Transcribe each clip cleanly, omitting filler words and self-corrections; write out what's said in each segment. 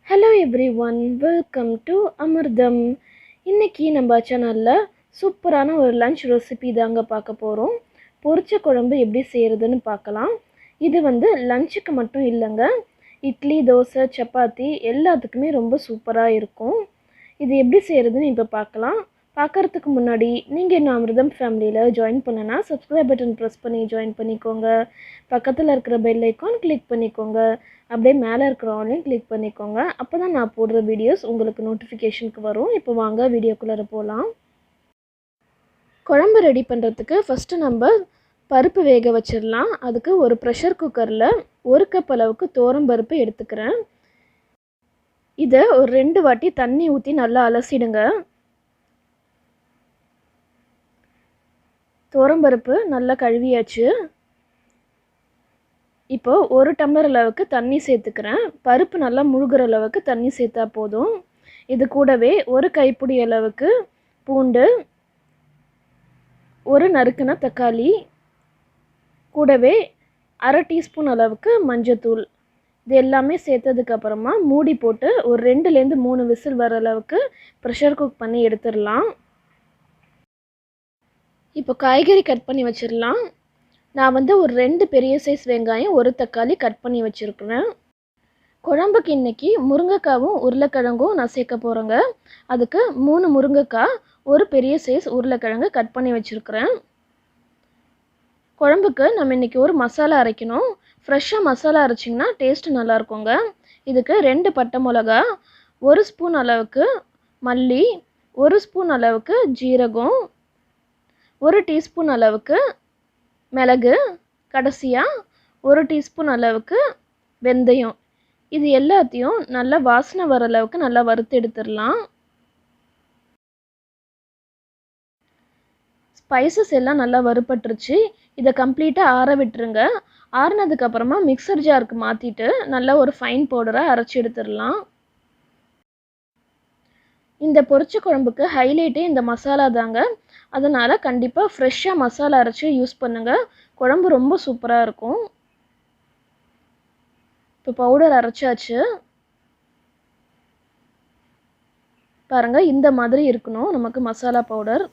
Hello everyone, welcome to Amirdham. இன்னைக்கு நம்ம சேனல்ல சூப்பரான ஒரு லஞ்ச் ரெசிபி தாங்க பார்க்க போறோம். பொரிச்ச குழம்பு எப்படி செய்யறதுன்னு பார்க்கலாம். இது லஞ்சுக்கு மட்டும் இல்லைங்க, இட்லி, தோசை, சப்பாத்தி எல்லாத்துக்குமே ரொம்ப சூப்பரா இருக்கும். இது எப்படி செய்யறதுன்னு இப்போ பார்க்கலாம். பார்க்கறதுக்கு முன்னாடி நீங்கள் இன்னும் அமிர்தம் ஃபேமிலியில் ஜாயின் பண்ணனா சப்ஸ்கிரைப் பட்டன் ப்ரெஸ் பண்ணி ஜாயின் பண்ணிக்கோங்க. பக்கத்தில் இருக்கிற பெல் ஐக்கான் கிளிக் பண்ணிக்கோங்க. அப்படியே மேலே இருக்கிற ஆன்லைன் கிளிக் பண்ணிக்கோங்க. அப்போ தான் நான் போடுற வீடியோஸ் உங்களுக்கு நோட்டிஃபிகேஷனுக்கு வரும். இப்போ வாங்க வீடியோக்குள்ளே போகலாம். குழம்பு ரெடி பண்ணுறதுக்கு ஃபஸ்ட்டு நம்ம பருப்பு வேக வச்சிடலாம். அதுக்கு ஒரு ப்ரெஷர் குக்கரில் 1 கப் அளவுக்கு பருப்பு எடுத்துக்கிறேன். இதை ஒரு 2 வாட்டி தண்ணி ஊற்றி நல்லா அலசிடுங்க. பருப்பு நல்லா கழுவியாச்சு. இப்போ 1 டம்ளர் அளவுக்கு தண்ணி சேர்த்துக்கிறேன். பருப்பு நல்லா முழுகிற அளவுக்கு தண்ணி சேர்த்தா போதும். இது கூடவே 1 கைப்பிடி அளவுக்கு பூண்டு, 1 நறுக்குன தக்காளி, கூடவே 1/2 டீஸ்பூன் அளவுக்கு மஞ்சத்தூள், இது எல்லாமே சேர்த்ததுக்கப்புறமா மூடி போட்டு ஒரு 2லேருந்து 3 விசில் வர அளவுக்கு ப்ரெஷர் குக் பண்ணி எடுத்துடலாம். இப்போ காய்கறி கட் பண்ணி வச்சிடலாம். நான் ஒரு 2 பெரிய சைஸ் வெங்காயம், 1 தக்காளி கட் பண்ணி வச்சுருக்கிறேன். குழம்புக்கு இன்றைக்கி முருங்கைக்காவும் உருளைக்கிழங்கும் நான் சேர்க்க போகிறேங்க. அதுக்கு 3 முருங்கைக்காய், 1 பெரிய சைஸ் உருளைக்கிழங்கு கட் பண்ணி வச்சுருக்கிறேன். குழம்புக்கு நம்ம இன்றைக்கி ஒரு மசாலா அரைக்கணும். ஃப்ரெஷ்ஷாக மசாலா அரைச்சிங்கன்னா டேஸ்ட்டு நல்லாயிருக்குங்க. இதுக்கு 2 பட்டை மிளகா, 1 ஸ்பூன் அளவுக்கு மல்லி, 1 ஸ்பூன் அளவுக்கு ஜீரகம், 1 டீஸ்பூன் அளவுக்கு மிளகு, கடைசியாக 1 டீஸ்பூன் அளவுக்கு வெந்தயம். இது எல்லாத்தையும் நல்லா வாசனை வர அளவுக்கு நல்லா வறுத்து எடுத்துடலாம். ஸ்பைசஸ் எல்லாம் நல்லா வறுபட்டுருச்சு. இதை கம்ப்ளீட்டாக ஆற விட்டுருங்க. ஆறினதுக்கப்புறமா மிக்சர் ஜாருக்கு மாற்றிட்டு நல்லா ஒரு ஃபைன் பவுடராக அரைச்சி எடுத்துடலாம். இந்த பொரிச்ச குழம்புக்கு ஹைலைட்டே இந்த மசாலா தாங்க. அதனால் கண்டிப்பாக ஃப்ரெஷ்ஷாக மசாலா அரைச்சி யூஸ் பண்ணுங்கள். குழம்பு ரொம்ப சூப்பராக இருக்கும். இப்போ பவுடர் அரைச்சாச்சு. பாருங்கள், இந்த மாதிரி இருக்கணும் நமக்கு மசாலா பவுடர்.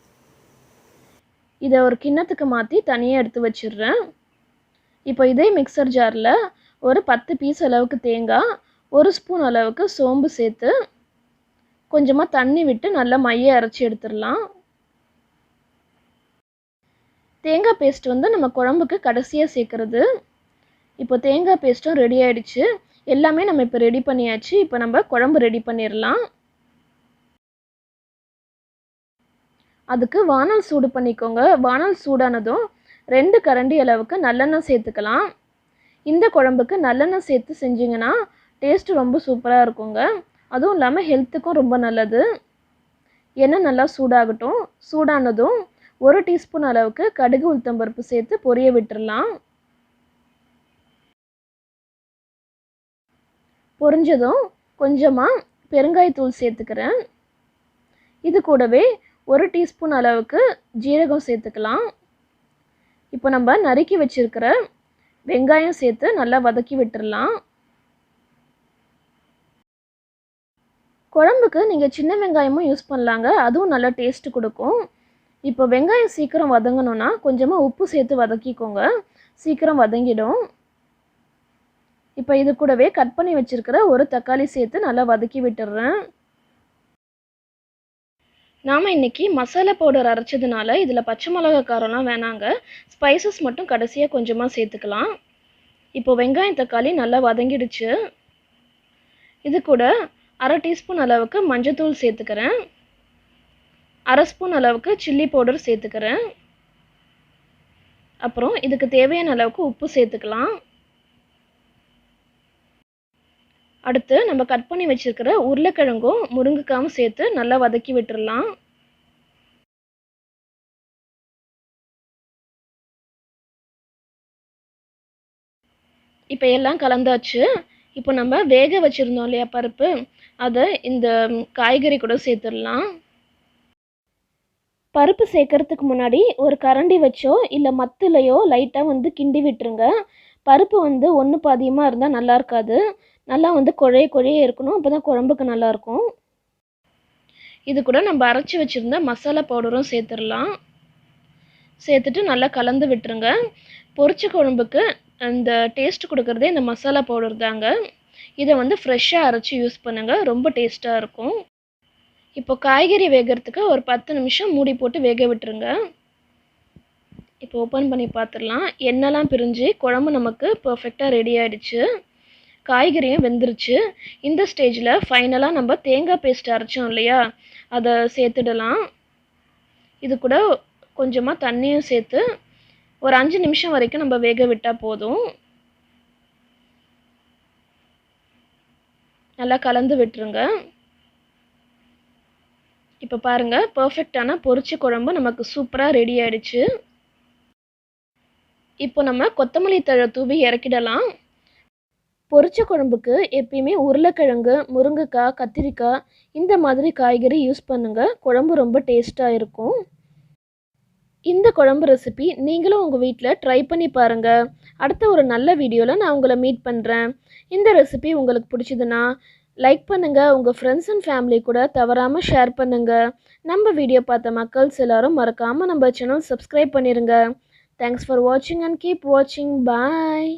இதை ஒரு கிண்ணத்துக்கு மாற்றி தனியாக எடுத்து வச்சிடுறேன். இப்போ இதே மிக்சர் ஜாரில் ஒரு 10 பீஸ் அளவுக்கு தேங்காய், 1 ஸ்பூன் அளவுக்கு சோம்பு சேர்த்து கொஞ்சமாக தண்ணி விட்டு நல்லா மைய அரைச்சி எடுத்துடலாம். தேங்காய் பேஸ்ட் நம்ம குழம்புக்கு கடைசியாக சேர்க்குறது. இப்போ தேங்காய் பேஸ்ட்டும் ரெடி ஆகிடுச்சு. எல்லாமே நம்ம இப்போ ரெடி பண்ணியாச்சு. இப்போ நம்ம குழம்பு ரெடி பண்ணிடலாம். அதுக்கு வானல் சூடு பண்ணிக்கோங்க. வானல் சூடானதும் 2 கரண்டி அளவுக்கு நல்லெண்ணெய் சேர்த்துக்கலாம். இந்த குழம்புக்கு நல்லெண்ணெய் சேர்த்து செஞ்சிங்கன்னா டேஸ்ட்டு ரொம்ப சூப்பராக இருக்குங்க. அதுவும் இல்லாமல் ஹெல்த்துக்கும் ரொம்ப நல்லது. எண்ணெய் நல்லா சூடாகட்டும். சூடானதும் 1 டீஸ்பூன் அளவுக்கு கடுகு, உளுத்தம்பருப்பு சேர்த்து பொரிய விட்டுடலாம். பொரிஞ்சதும் கொஞ்சமாக பெருங்காயத்தூள் சேர்த்துக்கிறேன். இது கூடவே 1 டீஸ்பூன் அளவுக்கு ஜீரகம் சேர்த்துக்கலாம். இப்போ நம்ம நறுக்கி வச்சிருக்கிற வெங்காயம் சேர்த்து நல்லா வதக்கி விட்டுடலாம். குழம்புக்கு நீங்கள் சின்ன வெங்காயமும் யூஸ் பண்ணலாங்க. அதுவும் நல்லா டேஸ்ட்டு கொடுக்கும். இப்போ வெங்காயம் சீக்கிரம் வதங்கணுன்னா கொஞ்சமாக உப்பு சேர்த்து வதக்கிக்கோங்க. சீக்கிரம் வதங்கிடும். இப்போ இது கூடவே கட் பண்ணி வச்சுருக்கிற 1 தக்காளி சேர்த்து நல்லா வதக்கி விட்டுடுறேன். நாம் இன்றைக்கி மசாலா பவுடர் அரைச்சதுனால இதில் பச்சை மிளகா காரம்லாம் வேணாங்க. ஸ்பைசஸ் மட்டும் கடைசியாக கொஞ்சமாக சேர்த்துக்கலாம். இப்போ வெங்காயம் தக்காளி நல்லா வதங்கிடுச்சு. இது கூட 1/2 டீஸ்பூன் அளவுக்கு மஞ்சத்தூள் சேர்த்துக்கிறேன். 1/2 ஸ்பூன் அளவுக்கு சில்லி பவுடர் சேர்த்துக்கிறேன். அப்புறம் இதுக்கு தேவையான அளவுக்கு உப்பு சேர்த்துக்கலாம். அடுத்து நம்ம கட் பண்ணி வச்சுருக்கிற உருளைக்கிழங்கும் முருங்கைக்காவும் சேர்த்து நல்லா வதக்கி விட்டுடலாம். இப்போ எல்லாம் கலந்தாச்சு. இப்போ நம்ம வேக வச்சுருந்தோம் இல்லையா பருப்பு, அதை இந்த காய்கறி கூட சேர்த்துடலாம். பருப்பு சேர்க்கறதுக்கு முன்னாடி ஒரு கரண்டி வச்சோ இல்லை மத்துலையோ லைட்டாக கிண்டி விட்டுருங்க. பருப்பு ஒன்று பாதியமாக இருந்தால் நல்லா இருக்காது. நல்லா வந்து குழைய இருக்கணும். அப்போ தான் குழம்புக்கு நல்லாயிருக்கும். இது கூட நம்ம அரைச்சி வச்சுருந்த மசாலா பவுடரும் சேர்த்துடலாம். சேர்த்துட்டு நல்லா கலந்து விட்டுருங்க. பொரிச்ச குழம்புக்கு அந்த டேஸ்ட் கொடுக்குறதே இந்த மசாலா பவுடர் தாங்க. இதை வந்து ஃப்ரெஷ்ஷாக அரைச்சி யூஸ் பண்ணுங்கள், ரொம்ப டேஸ்ட்டாக இருக்கும். இப்போ காய்கறி வேகிறதுக்கு ஒரு 10 நிமிஷம் மூடி போட்டு வேக விட்டுருங்க. இப்போ ஓப்பன் பண்ணி பார்த்துடலாம். எண்ணெய்லாம் பிரிஞ்சு குழம்பு நமக்கு பர்ஃபெக்டாக ரெடி ஆகிடுச்சு. காய்கறியும் வெந்துருச்சு. இந்த ஸ்டேஜில் ஃபைனலாக நம்ம தேங்காய் பேஸ்ட் அரைச்சோம் இல்லையா, அதை சேர்த்துடலாம். இது கூட கொஞ்சமாக தண்ணியும் சேர்த்து ஒரு 5 நிமிஷம் வரைக்கும் நம்ம வேக விட்டால் போதும். நல்லா கலந்து விட்டுருங்க. இப்போ பாருங்கள், பர்ஃபெக்டான பொரிச்ச குழம்பு நமக்கு சூப்பராக ரெடி ஆகிடுச்சு. இப்போ நம்ம கொத்தமல்லி தழை தூவி இறக்கிடலாம். பொரிச்ச குழம்புக்கு எப்பயுமே உருளைக்கிழங்கு, முருங்கைக்காய், கத்திரிக்காய் இந்த மாதிரி காய்கறி யூஸ் பண்ணுங்கள். குழம்பு ரொம்ப டேஸ்ட்டாக இருக்கும். இந்த குழம்பு ரெசிபி நீங்களும் உங்கள் வீட்டில் ட்ரை பண்ணி பாருங்கள். அடுத்த ஒரு நல்ல வீடியோவில் நான் உங்களை மீட் பண்ணுறேன். இந்த ரெசிபி உங்களுக்கு பிடிச்சதுன்னா லைக் பண்ணுங்கள். உங்கள் ஃப்ரெண்ட்ஸ் அண்ட் ஃபேமிலி கூட தவறாமல் ஷேர் பண்ணுங்கள். நம்ம வீடியோ பார்த்த மக்கள்ஸ் எல்லோரும் மறக்காமல் நம்ம சேனல் சப்ஸ்கிரைப் பண்ணிடுங்க. தேங்க்ஸ் ஃபார் வாட்சிங் அண்ட் கீப் வாட்சிங். பாய்.